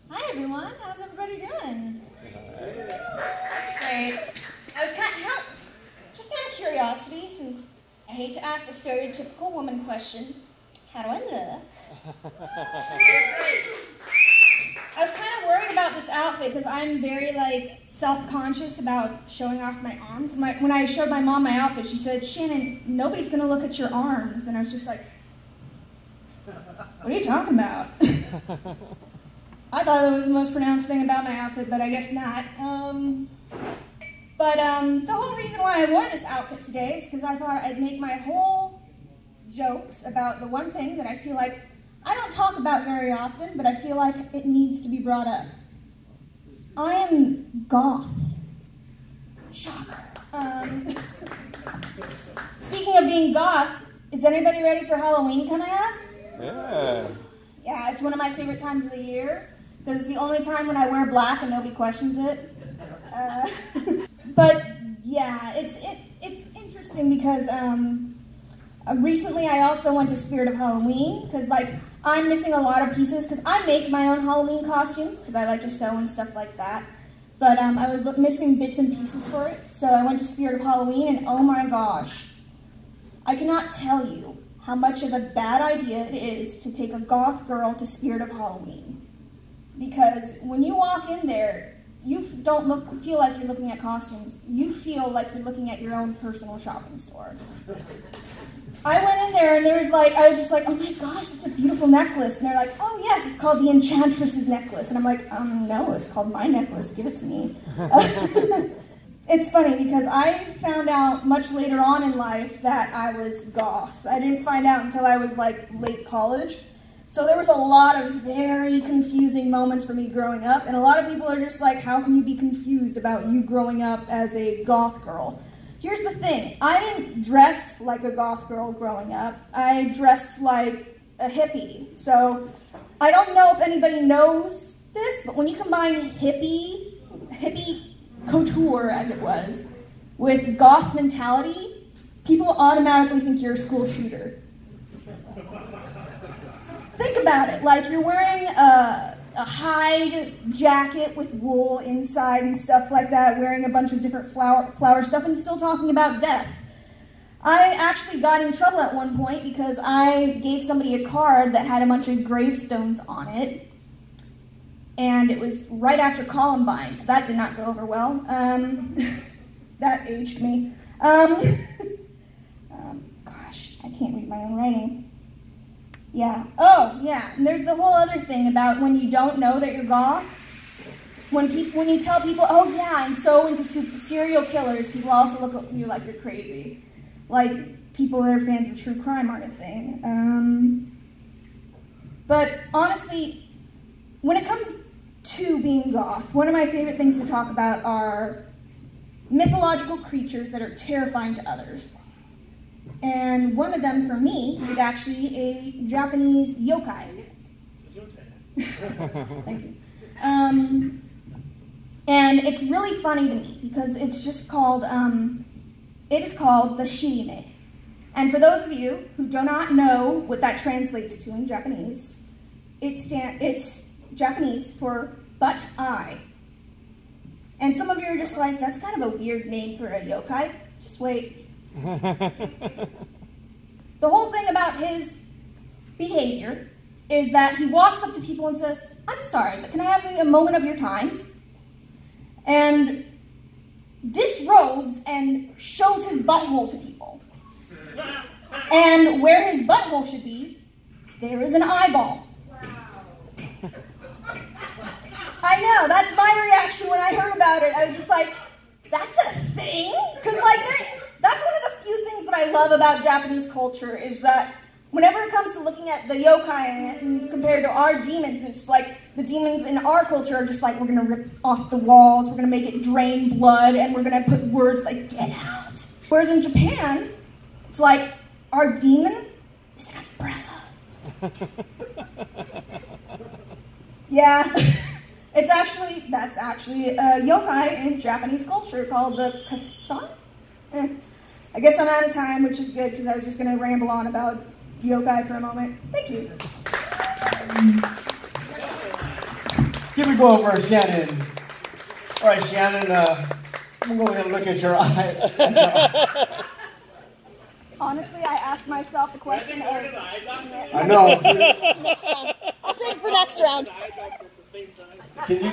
Hi everyone, how's everybody doing? That's great. I was just out of curiosity, since I hate to ask the stereotypical woman question, how do I look? I was kind of worried about this outfit because I'm very self-conscious about showing off my arms. When I showed my mom my outfit, she said, "Shannon, nobody's gonna look at your arms." And I was just like, what are you talking about? I thought that was the most pronounced thing about my outfit, but I guess not. The whole reason why I wore this outfit today is because I thought I'd make my whole jokes about the one thing that I feel like I don't talk about very often, but I feel like it needs to be brought up. I am goth. Shocker. Speaking of being goth, is anybody ready for Halloween coming up? Yeah. Yeah, it's one of my favorite times of the year, because it's the only time when I wear black and nobody questions it. But yeah, it's interesting because recently I also went to Spirit of Halloween, because I'm missing a lot of pieces, because I make my own Halloween costumes, because I like to sew and stuff like that. But I was missing bits and pieces for it, so I went to Spirit of Halloween, and oh my gosh, I cannot tell you how much of a bad idea it is to take a goth girl to Spirit of Halloween. Because when you walk in there, you don't feel like you're looking at costumes. You feel like you're looking at your own personal shopping store. I went in there and I was just like, oh my gosh, that's a beautiful necklace. And they're like, oh yes, it's called the Enchantress's necklace. And I'm like, no, it's called my necklace, give it to me. It's funny because I found out much later on in life that I was goth. I didn't find out until I was late college. So there was a lot of very confusing moments for me growing up, and a lot of people are just like, how can you be confused about you growing up as a goth girl? Here's the thing, I didn't dress like a goth girl growing up. I dressed like a hippie. So I don't know if anybody knows this, but when you combine hippie couture, as it was, with goth mentality, people automatically think you're a school shooter. Think about it, you're wearing a hide jacket with wool inside and stuff like that, wearing a bunch of different flower stuff and still talking about death. I actually got in trouble at one point because I gave somebody a card that had a bunch of gravestones on it, and it was right after Columbine, so that did not go over well. That aged me. Gosh, I can't read my own writing. Yeah, oh yeah, and there's the whole other thing about when you don't know that you're goth. When you tell people, oh yeah, I'm so into serial killers, people also look at you like you're crazy. Like, people that are fans of true crime aren't a thing. But honestly, when it comes to being goth, one of my favorite things to talk about are mythological creatures that are terrifying to others. And one of them, for me, is actually a Japanese yokai. Thank you. And it's really funny to me because it's just called, it is called the shirime. And for those of you who do not know what that translates to in Japanese, it's Japanese for but eye. And some of you are just like, that's kind of a weird name for a yokai. Just wait. The whole thing about his behavior is that he walks up to people and says, I'm sorry, but can I have a moment of your time? And disrobes and shows his butthole to people. And where his butthole should be, there is an eyeball. I know, that's my reaction when I heard about it. I was just like, that's a thing? Because that's one of the few things that I love about Japanese culture is that whenever it comes to looking at the yokai and compared to our demons, it's like the demons in our culture are just like, we're going to rip off the walls, we're going to make it drain blood, and we're going to put words like, get out. Whereas in Japan, it's like, our demon is an umbrella. Yeah. That's actually a yokai in Japanese culture called the kasan. I guess I'm out of time, which is good because I was just going to ramble on about yokai for a moment. Thank you. Keep it going for Shannon. All right, Shannon, I'm going to look at your eye. Honestly, I asked myself the question of... I know. Next round. I'll save it for next round. Can you...